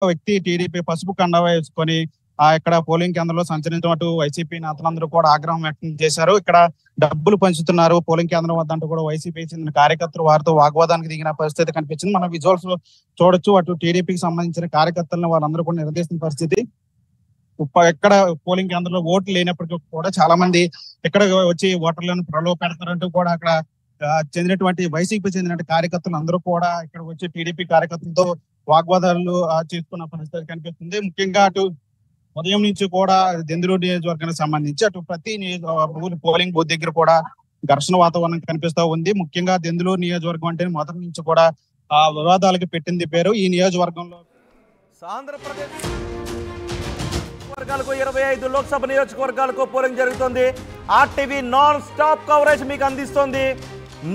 వ్యక్తి టీడీపీ పసుపు కండువా వేసుకొని ఇక్కడ పోలింగ్ కేంద్రంలో సంచరించడం అటు వైసీపీ నేతలందరూ కూడా ఆగ్రహం వ్యక్తం చేశారు. ఇక్కడ డబ్బులు పంచుతున్నారు పోలింగ్ కేంద్రం వద్ద అంటూ కూడా వైసీపీ చెందిన కార్యకర్తలు వారితో వాగ్వాదానికి దిగిన పరిస్థితి కనిపించింది. మనం విజువల్స్ లో చూడొచ్చు. అటు టీడీపీకి సంబంధించిన కార్యకర్తలను వాళ్ళందరూ కూడా నిలదీసిన పరిస్థితి. ఎక్కడ పోలింగ్ కేంద్రంలో ఓట్లు లేనప్పటికీ కూడా చాలా మంది ఇక్కడ వచ్చి ఓటర్లను ప్రలోభ పెడతారంటూ కూడా అక్కడ చెందినటువంటి వైసీపీ చెందిన కార్యకర్తలు అందరూ కూడా ఇక్కడ వచ్చి టీడీపీ కార్యకర్తలతో వాగ్వాదాలు చేసుకున్న పరిస్థితి కనిపిస్తుంది. ముఖ్యంగా అటు ఉదయం నుంచి కూడా దెందులూరు నియోజకవర్గానికి సంబంధించి అటు ప్రతి పోలింగ్ బూత్ దగ్గర కూడా ఘర్షణ వాతావరణం కనిపిస్తూ ఉంది. ముఖ్యంగా దెందులూరు నియోజకవర్గం అంటే మొదటి నుంచి కూడా వివాదాలకు పెట్టింది పేరు. ఈ నియోజకవర్గంలో ఆంధ్రప్రదేశ్ వర్గాలకు 25 లోక్సభ నియోజకవర్గాలకు పోలింగ్ జరుగుతుంది. ఆర్టీవీ నాన్ స్టాప్ కవరేజ్ మీకు అందిస్తుంది.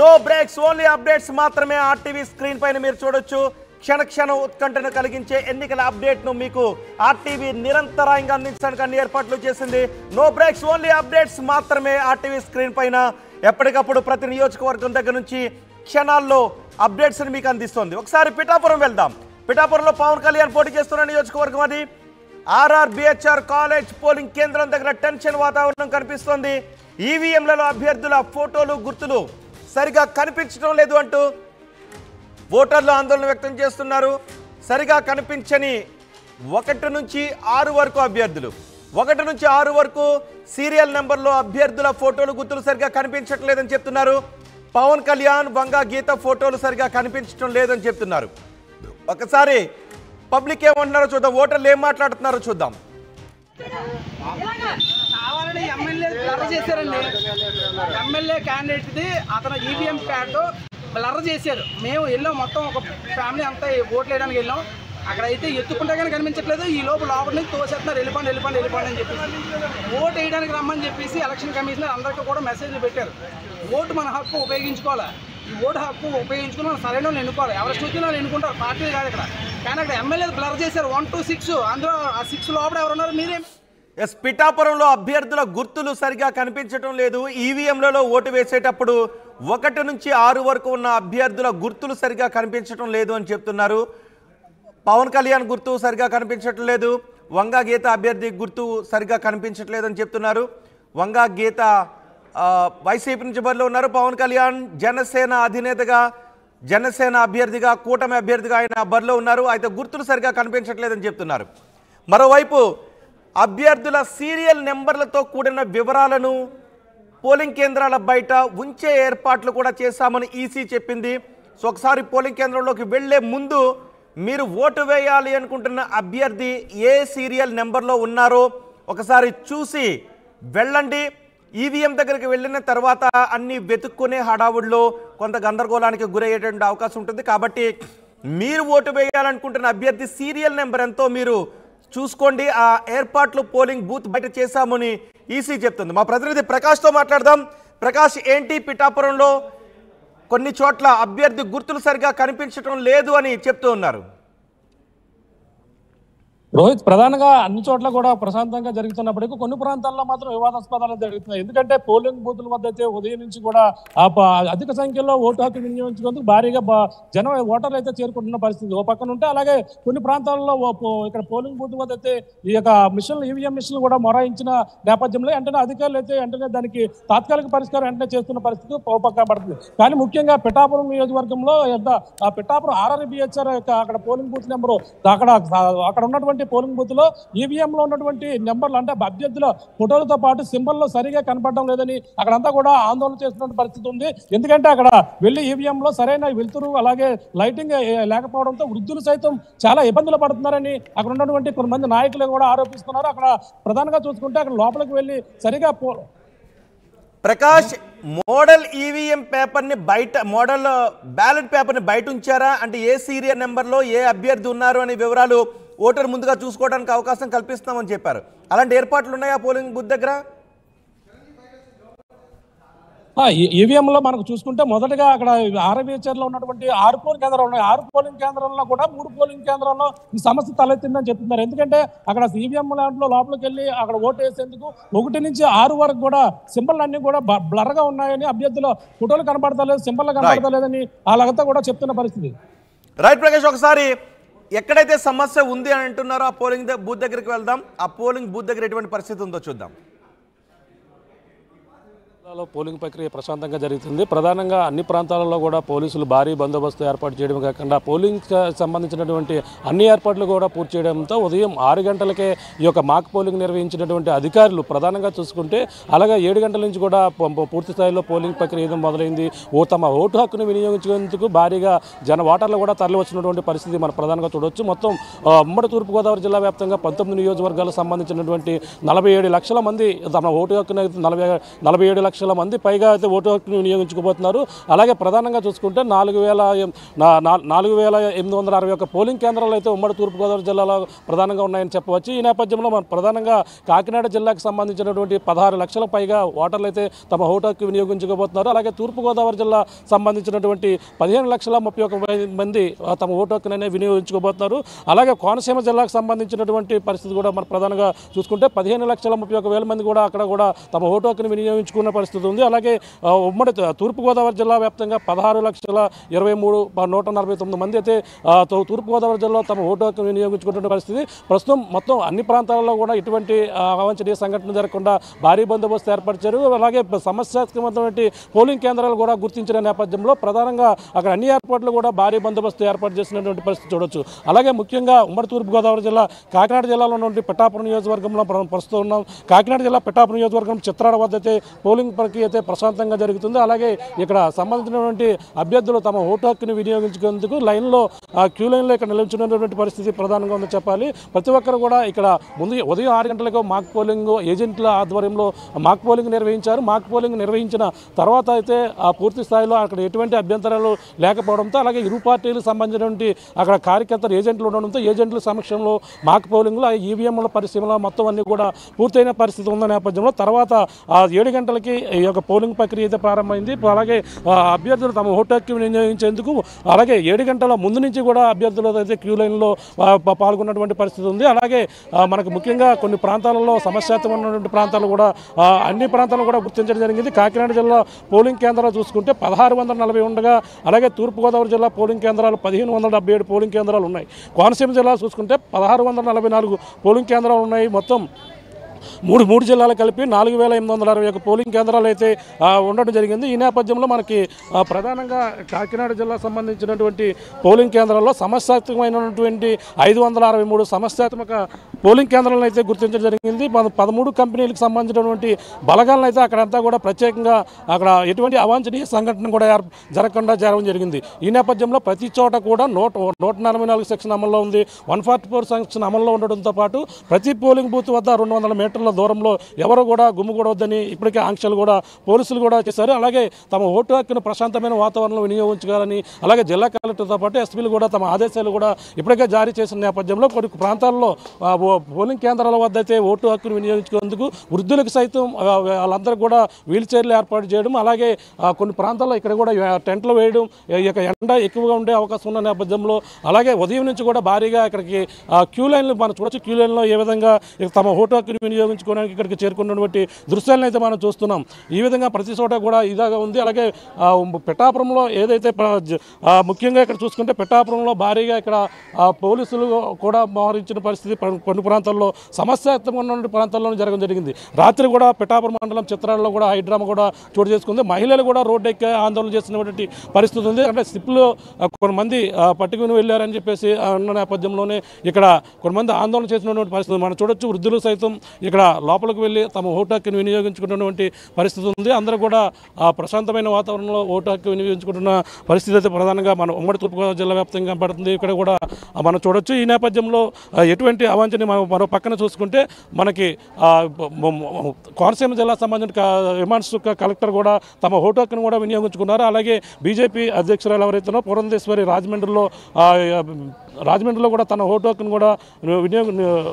నో బ్రేక్స్, ఓన్లీ అప్డేట్స్ మాత్రమే ఆర్టీవీ స్క్రీన్ పైన మీరు చూడొచ్చు. క్షణ ఉత్కంఠను కలిగించే ఎన్నికల అప్డేట్ను మీకు ఆర్టీవీ నిరంతరాయంగా అందించడానికి అన్ని ఏర్పాట్లు చేసింది. నో బ్రేక్స్, ఓన్లీ అప్డేట్స్ మాత్రమే ఆర్టీవీ స్క్రీన్ పైన ఎప్పటికప్పుడు ప్రతి నియోజకవర్గం దగ్గర నుంచి క్షణాల్లో అప్డేట్స్ని మీకు అందిస్తుంది. ఒకసారి పిఠాపురం వెళ్దాం. పిఠాపురంలో పవన్ కళ్యాణ్ పోటీ చేస్తున్న నియోజకవర్గం అది. ఆర్ఆర్బిహెచ్ఆర్ కాలేజ్ పోలింగ్ కేంద్రం దగ్గర టెన్షన్ వాతావరణం కనిపిస్తోంది. ఈవీఎంలలో అభ్యర్థుల ఫోటోలు గుర్తులు సరిగా కనిపించడం లేదు అంటూ ఓటర్లు ఆందోళన వ్యక్తం చేస్తున్నారు. సరిగా కనిపించని 1 నుంచి 6 వరకు అభ్యర్థులు, 1 నుంచి 6 వరకు సీరియల్ నెంబర్లో అభ్యర్థుల ఫోటోలు గుర్తులు సరిగా కనిపించట్లేదని చెప్తున్నారు. పవన్ కళ్యాణ్, వంగా గీత ఫోటోలు సరిగా కనిపించడం లేదని చెప్తున్నారు. ఒకసారి పబ్లిక్ ఏమంటున్నారో చూద్దాం, ఓటర్లు ఏం మాట్లాడుతున్నారో చూద్దాం. కావాలని ఎమ్మెల్యే బ్లర్ చేశారండి. ఎమ్మెల్యే క్యాండిడేట్ది అతను ఈవీఎం ప్యాడ్ బ్లర్ చేశారు. మేము వెళ్ళాం, మొత్తం ఒక ఫ్యామిలీ అంతా ఓట్లు వేయడానికి వెళ్ళాం. అక్కడ అయితే ఎత్తుకుంటే కానీ కనిపించట్లేదు. ఈ లోపల నుంచి తోసేస్తున్నారు, వెళ్ళిపోండి అని చెప్పేసి. ఓటు వేయడానికి రమ్మని చెప్పేసి ఎలక్షన్ కమిషనర్ అందరికీ కూడా మెసేజ్లు పెట్టారు. ఓటు మన హక్కు ఉపయోగించుకోవాలి. ఈ ఓటు హక్కు ఉపయోగించుకుని మనం సరైన వాళ్ళు ఎన్నుకోవాలి. ఎవరి సూచన వాళ్ళు ఎన్నుకుంటారు, పార్టీ కాదు ఇక్కడ. కానీ అక్కడ ఎమ్మెల్యే బ్లర్ చేశారు 1 to 6. అందులో ఆ 6 లోపల ఎవరున్నారు మీరేం? పిఠాపురంలో అభ్యర్థుల గుర్తులు సరిగా కనిపించడం లేదు. ఈవీఎంలలో ఓటు వేసేటప్పుడు 1 నుంచి 6 వరకు ఉన్న అభ్యర్థుల గుర్తులు సరిగా కనిపించడం లేదు అని చెప్తున్నారు. పవన్ కళ్యాణ్ గుర్తు సరిగా కనిపించడం లేదు. వంగా గీత అభ్యర్థి గుర్తు సరిగా కనిపించట్లేదు అని చెప్తున్నారు. వంగా గీత వైసీపీ నుంచి బరిలో ఉన్నారు. పవన్ కళ్యాణ్ జనసేన అధినేతగా, జనసేన అభ్యర్థిగా, కూటమి అభ్యర్థిగా ఆయన బరిలో ఉన్నారు. అయితే గుర్తులు సరిగా కనిపించట్లేదని చెప్తున్నారు. మరోవైపు అభ్యర్థుల సీరియల్ నెంబర్లతో కూడిన వివరాలను పోలింగ్ కేంద్రాల బయట ఉంచే ఏర్పాట్లు కూడా చేశామని ఈసీ చెప్పింది. సో ఒకసారి పోలింగ్ కేంద్రంలోకి వెళ్లే ముందు మీరు ఓటు వేయాలి అనుకుంటున్న అభ్యర్థి ఏ సీరియల్ నెంబర్లో ఉన్నారో ఒకసారి చూసి వెళ్ళండి. ఈవీఎం దగ్గరికి వెళ్ళిన తర్వాత అన్ని వెతుక్కునే హడావుడిలో కొంత గందరగోళానికి గురయ్యేటువంటి అవకాశం ఉంటుంది. కాబట్టి మీరు ఓటు వేయాలనుకుంటున్న అభ్యర్థి సీరియల్ నెంబర్ ఎంతో మీరు చూసుకోండి. ఆ ఏర్పాట్లు పోలింగ్ బూత్ బయట చేశామని ఈసీ చెప్తుంది. మా ప్రతినిధి ప్రకాష్తో మాట్లాడదాం. ప్రకాష్, ఏంటి పిఠాపురంలో కొన్ని చోట్ల అభ్యర్థి గుర్తులు సరిగా కనిపించడం లేదు అని చెప్తూ ఉన్నారు? రోహిత్, ప్రధానంగా అన్ని చోట్ల కూడా ప్రశాంతంగా జరుగుతున్నప్పటికీ కొన్ని ప్రాంతాల్లో మాత్రం వివాదాస్పదాలు జరుగుతున్నాయి. ఎందుకంటే పోలింగ్ బూతుల వద్ద అయితే ఉదయం నుంచి కూడా అధిక సంఖ్యలో ఓటు హక్కు వినియోగించుకుందుకు భారీగా జనం ఓటర్లు అయితే చేరుకుంటున్న పరిస్థితి ఓ పక్కన ఉంటే, అలాగే కొన్ని ప్రాంతాల్లో ఇక్కడ పోలింగ్ బూత్ వద్ద అయితే ఈ యొక్క మిషన్లు, ఈవీఎం మిషన్లు కూడా మొరాయించిన నేపథ్యంలో వెంటనే అధికారులు అయితే వెంటనే దానికి తాత్కాలిక పరిష్కారం వెంటనే చేస్తున్న పరిస్థితి ఓ పక్కన పడుతుంది. కానీ ముఖ్యంగా పిఠాపురం నియోజకవర్గంలో ఆ పిఠాపురం ఆర్ఆర్బిహెచ్ఆర్ అక్కడ పోలింగ్ బూత్ నెంబరు అక్కడ ఉన్నటువంటి పోలింగ్ బూత్ లో ఈవీఎం లో ఉన్నటువంటి నెంబర్లు అంటే అభ్యర్థుల ఫోటోలతో పాటు సింబల్ సరిగా కనపడడం లేదని అక్కడంతా కూడా ఆందోళన చేస్తున్న పరిస్థితి ఉంది. ఎందుకంటే అక్కడ వెళ్లి ఈవీఎం లో సరైన వెలుతురు అలాగే లైటింగ్ లేకపోవడంతో వృద్ధులు సైతం చాలా ఇబ్బందులు పడుతున్నారని అక్కడ ఉన్నటువంటి కొంతమంది నాయకులు కూడా ఆరోపిస్తున్నారు. అక్కడ ప్రధానంగా చూసుకుంటే అక్కడ లోపలికి వెళ్లి సరిగా ప్రకాష్, మోడల్ ఈవీఎం పేపర్ని బయట, మోడల్ బ్యాలెట్ పేపర్ని బయట ఉంచారా? అంటే ఏ సీరియల్ నెంబర్లో ఏ అభ్యర్థి ఉన్నారు అనే వివరాలు ఓటర్ ముందుగా చూసుకోవడానికి అవకాశం కల్పిస్తామని చెప్పారు. అలాంటి ఏర్పాట్లు ఉన్నాయా పోలింగ్ బూత్ దగ్గర? ఈవీఎంలో మనకు చూసుకుంటే మొదటగా అక్కడ ఆర్బిహెచ్ఆర్లో ఉన్నటువంటి 6 పోలింగ్ కేంద్రాలు ఉన్నాయి. 6 పోలింగ్ కేంద్రాల్లో కూడా 3 పోలింగ్ కేంద్రాల్లో ఈ సమస్య తలెత్తిందని చెప్తున్నారు. ఎందుకంటే అక్కడ ఈవీఎం దాంట్లో లోపలికి వెళ్ళి అక్కడ ఓటు వేసేందుకు 1 నుంచి 6 వరకు కూడా సింబల్ అన్ని కూడా బ్లర్గా ఉన్నాయని, అభ్యర్థుల ఫోటోలు కనబడతలేదు, సింబల్ కనబడతలేదని అలాగంతా కూడా చెప్తున్న పరిస్థితి. రైట్ ప్రకాష్, ఒకసారి ఎక్కడైతే సమస్య ఉంది అని అంటున్నారో ఆ పోలింగ్ బూత్ దగ్గరికి వెళ్దాం. ఆ పోలింగ్ బూత్ దగ్గర ఎటువంటి పరిస్థితి ఉందో చూద్దాం. పోలింగ్ ప్రక్రియ ప్రశాంతంగా జరుగుతుంది. ప్రధానంగా అన్ని ప్రాంతాలలో కూడా పోలీసులు భారీ బందోబస్తు ఏర్పాటు చేయడం కాకుండా పోలింగ్ సంబంధించినటువంటి అన్ని ఏర్పాట్లు కూడా పూర్తి చేయడంతో ఉదయం 6 గంటలకే ఈ యొక్క మాక్ పోలింగ్ నిర్వహించినటువంటి అధికారులు ప్రధానంగా చూసుకుంటే అలాగే 7 గంటల నుంచి కూడా పూర్తి స్థాయిలో పోలింగ్ ప్రక్రియ మొదలైంది. తమ ఓటు హక్కును వినియోగించేందుకు భారీగా ఓటర్లు కూడా తరలి వచ్చినటువంటి పరిస్థితి మనం ప్రధానంగా చూడవచ్చు. మొత్తం ఉమ్మడి తూర్పుగోదావరి జిల్లా వ్యాప్తంగా 19 నియోజకవర్గాలకు సంబంధించినటువంటి 47 లక్షల మంది తమ ఓటు హక్కును 47 లక్షల మంది పైగా అయితే ఓటు హక్కును వినియోగించుకోబోతున్నారు. అలాగే ప్రధానంగా చూసుకుంటే 4,861 పోలింగ్ కేంద్రాలు అయితే ఉమ్మడి తూర్పుగోదావరి జిల్లాలో ప్రధానంగా ఉన్నాయని చెప్పవచ్చు. ఈ నేపథ్యంలో మనం ప్రధానంగా కాకినాడ జిల్లాకు సంబంధించినటువంటి 16 లక్షల పైగా ఓటర్లు అయితే తమ ఓటు హక్కు వినియోగించుకోబోతున్నారు. అలాగే తూర్పుగోదావరి జిల్లా సంబంధించినటువంటి 15,31,000 మంది తమ ఓటు హక్కుననే వినియోగించుకోబోతున్నారు. అలాగే కోనసీమ జిల్లాకు సంబంధించినటువంటి పరిస్థితి కూడా మనం ప్రధానంగా చూసుకుంటే 15,31,000 మంది కూడా అక్కడ కూడా తమ ఓటు హక్కును వినియోగించుకున్న పరిస్థితి ఉంది. అలాగే ఉమ్మడి తూర్పుగోదావరి జిల్లా వ్యాప్తంగా 16,23,149 మంది అయితే తూర్పుగోదావరి జిల్లాలో తమ ఓటు హక్కు వినియోగించుకున్న పరిస్థితి. ప్రస్తుతం మొత్తం అన్ని ప్రాంతాలలో కూడా ఇటువంటి అవాంఛనీయ సంఘటన జరగకుండా భారీ బందోబస్తు ఏర్పరిచారు. అలాగే సమస్యాత్మకమైనటువంటి పోలింగ్ కేంద్రాలు కూడా గుర్తించిన నేపథ్యంలో ప్రధానంగా అక్కడ అన్ని ఏర్పాట్లు కూడా భారీ బందోబస్తు ఏర్పాటు చేసినటువంటి పరిస్థితి చూడొచ్చు. అలాగే ముఖ్యంగా ఉమ్మడి తూర్పుగోదావరి జిల్లా కాకినాడ జిల్లాలో ఉన్నటువంటి పిఠాపురం నియోజకవర్గంలో ప్రస్తుతం ఉన్నాం. కాకినాడ జిల్లా పిఠాపురం నియోజకవర్గం చిత్రాడ వద్ద అయితే పోలింగ్ ప్రక్రియ అయితే ప్రశాంతంగా జరుగుతుంది. అలాగే ఇక్కడ సంబంధించినటువంటి అభ్యర్థులు తమ ఓటు హక్కును వినియోగించుకునేందుకు క్యూ లైన్లో ఇక్కడ నిలిచినటువంటి పరిస్థితి ప్రధానంగా ఉందని చెప్పాలి. ప్రతి ఒక్కరు కూడా ఇక్కడ ఉదయం 6 గంటలకు మాక్ పోలింగ్ ఏజెంట్ల ఆధ్వర్యంలో మాక్ పోలింగ్ నిర్వహించారు. మాక్ పోలింగ్ నిర్వహించిన తర్వాత అయితే పూర్తి స్థాయిలో అక్కడ ఎటువంటి అభ్యంతరాలు లేకపోవడంతో అలాగే ఇరు పార్టీలకు సంబంధించినటువంటి అక్కడ కార్యకర్తలు ఏజెంట్లు ఉండడంతో ఏజెంట్ల సమక్షంలో మాక్ పోలింగ్లో ఈవీఎంల పరిశీలన మొత్తం అన్ని కూడా పూర్తయిన పరిస్థితి ఉన్న నేపథ్యంలో తర్వాత 7 గంటలకి ఈ యొక్క పోలింగ్ ప్రక్రియ అయితే ప్రారంభమైంది. అలాగే అభ్యర్థులు తమ ఓటు హక్కు వినియోగించేందుకు అలాగే 7 గంటల ముందు నుంచి కూడా అభ్యర్థులు అయితే క్యూ లైన్లో పాల్గొన్నటువంటి పరిస్థితి ఉంది. అలాగే మనకు ముఖ్యంగా కొన్ని ప్రాంతాలలో సమస్యాత్మక ఉన్నటువంటి ప్రాంతాలు కూడా అన్ని ప్రాంతాలు కూడా గుర్తించడం జరిగింది. కాకినాడ జిల్లా పోలింగ్ కేంద్రాలు చూసుకుంటే 1640 ఉండగా అలాగే తూర్పుగోదావరి జిల్లా పోలింగ్ కేంద్రాలు 1577 పోలింగ్ కేంద్రాలు ఉన్నాయి. కోనసీమ జిల్లా చూసుకుంటే 1644 పోలింగ్ కేంద్రాలు ఉన్నాయి. మొత్తం మూడు జిల్లాలు కలిపి 4,861 పోలింగ్ కేంద్రాలు అయితే ఉండడం జరిగింది. ఈ నేపథ్యంలో మనకి ప్రధానంగా కాకినాడ జిల్లా సంబంధించినటువంటి పోలింగ్ కేంద్రాల్లో సమస్యాత్మకమైనటువంటి 563 సమస్యాత్మక పోలింగ్ కేంద్రాలను అయితే గుర్తించడం జరిగింది. 13 కంపెనీలకు సంబంధించినటువంటి బలగాలను అయితే అక్కడంతా కూడా ప్రత్యేకంగా అక్కడ ఎటువంటి అవాంఛనీయ సంఘటన కూడా జరగకుండా చేయడం జరిగింది. ఈ నేపథ్యంలో ప్రతి చోట కూడా 144 సెక్షన్ అమల్లో ఉంది, 144 సెక్షన్ అమల్లో ఉండడంతో పాటు ప్రతి పోలింగ్ బూత్ వద్ద 200 మీటర్ల దూరంలో ఎవరు కూడా గుమ్ముకూడవద్దని ఇప్పటికే ఆంక్షలు కూడా పోలీసులు కూడా చేశారు. అలాగే తమ ఓటు హక్కును ప్రశాంతమైన వాతావరణంలో వినియోగించుకోవాలని అలాగే జిల్లా కలెక్టర్తో పాటు ఎస్పీలు కూడా తమ ఆదేశాలు కూడా ఇప్పటికే జారీ చేసిన నేపథ్యంలో కొన్ని ప్రాంతాల్లో పోలింగ్ కేంద్రాల వద్ద అయితే ఓటు హక్కును వినియోగించుకునేందుకు వృద్ధులకు సైతం వాళ్ళందరూ కూడా వీల్ చైర్లు ఏర్పాటు చేయడం అలాగే కొన్ని ప్రాంతాల్లో ఇక్కడ కూడా టెంట్లు వేయడం ఎండ ఎక్కువగా ఉండే అవకాశం ఉన్న నేపథ్యంలో అలాగే ఉదయం నుంచి కూడా భారీగా ఇక్కడికి క్యూ లైన్లు మనం చూడొచ్చు. క్యూ లైన్లో ఏ విధంగా తమ ఓటు హక్కును వినియోగించుకోవడానికి ఇక్కడికి చేరుకున్నటువంటి దృశ్యాలను అయితే మనం చూస్తున్నాం. ఈ విధంగా ప్రతి చోట కూడా ఇలాగా ఉంది. అలాగే పిఠాపురంలో ఏదైతే ముఖ్యంగా ఇక్కడ చూసుకుంటే పిఠాపురంలో భారీగా ఇక్కడ పోలీసులు కూడా మోహరించిన పరిస్థితి కొన్ని ప్రాంతాల్లో సమస్యాత్మకమైన ప్రాంతాల్లో జరగడం జరిగింది. రాత్రి కూడా పిఠాపురం మండలం చిత్రాలలో కూడా హైడ్రామా కూడా చోటు చేసుకుంది. మహిళలు కూడా రోడ్డు ఎక్కి ఆందోళన చేస్తున్నటువంటి పరిస్థితి ఉంది. అంటే స్లిప్లో కొంతమంది పట్టుకుని వెళ్ళారని చెప్పేసి ఉన్న నేపథ్యంలోనే ఇక్కడ కొంతమంది ఆందోళన చేసినటువంటి పరిస్థితి మనం చూడొచ్చు. వృద్ధులు సైతం ఇక్కడ లోపలికి వెళ్ళి తమ ఓటు హక్కును వినియోగించుకున్నటువంటి పరిస్థితి ఉంది. అందరూ కూడా ప్రశాంతమైన వాతావరణంలో ఓటు హక్కు వినియోగించుకుంటున్న పరిస్థితి అయితే ప్రధానంగా మన ఉమ్మడి తూర్పుగోదావరి జిల్లా వ్యాప్తంగా పడుతుంది. ఇక్కడ కూడా మనం చూడొచ్చు. ఈ నేపథ్యంలో ఎటువంటి అవాంఛనీయ మరో పక్కన చూసుకుంటే మనకి కోనసీమ జిల్లా సంబంధించిన రిమాండ్స్ కలెక్టర్ కూడా తమ ఓటు హక్కును కూడా వినియోగించుకున్నారు. అలాగే బీజేపీ అధ్యక్షురాలు ఎవరైతే పురంధేశ్వరి రాజమండ్రిలో కూడా తన ఓటు హక్కును కూడా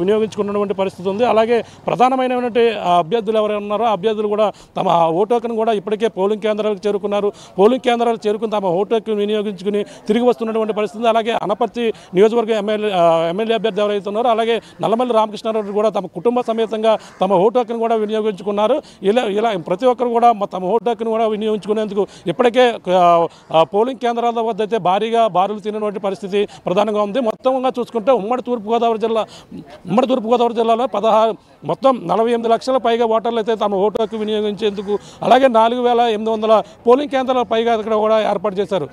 వినియోగించుకున్నటువంటి పరిస్థితి ఉంది. అలాగే ప్రధానమైనటువంటి అభ్యర్థులు ఎవరైనా ఉన్నారో ఆ అభ్యర్థులు కూడా తమ ఓటు హక్కును కూడా ఇప్పటికే పోలింగ్ కేంద్రాలకు చేరుకున్నారు. పోలింగ్ కేంద్రాలు చేరుకుని తమ ఓటు హక్కును వినియోగించుకుని తిరిగి వస్తున్నటువంటి పరిస్థితి. అలాగే అనపర్తి నియోజకవర్గం ఎమ్మెల్యే అభ్యర్థి ఎవరైతే ఉన్నారో అలాగే నల్లమల్లి రామకృష్ణారెడ్డి కూడా తమ కుటుంబ సమేతంగా తమ ఓటు హక్కును కూడా వినియోగించుకున్నారు. ఇలా ప్రతి ఒక్కరు కూడా తమ ఓటు హక్కును కూడా వినియోగించుకునేందుకు ఇప్పటికే పోలింగ్ కేంద్రాల వద్ద అయితే భారీగా బారులు తినటువంటి పరిస్థితి ప్రధానంగా ఉంది. మొత్తంగా చూసుకుంటే ఉమ్మడి తూర్పుగోదావరి జిల్లాలో మొత్తం 48 లక్షల పైగా ఓటర్లు అయితే తమ ఓటు హక్కు వినియోగించేందుకు, అలాగే 4,800 పోలింగ్ కేంద్రాల పైగా ఇక్కడ కూడా ఏర్పాటు చేశారు.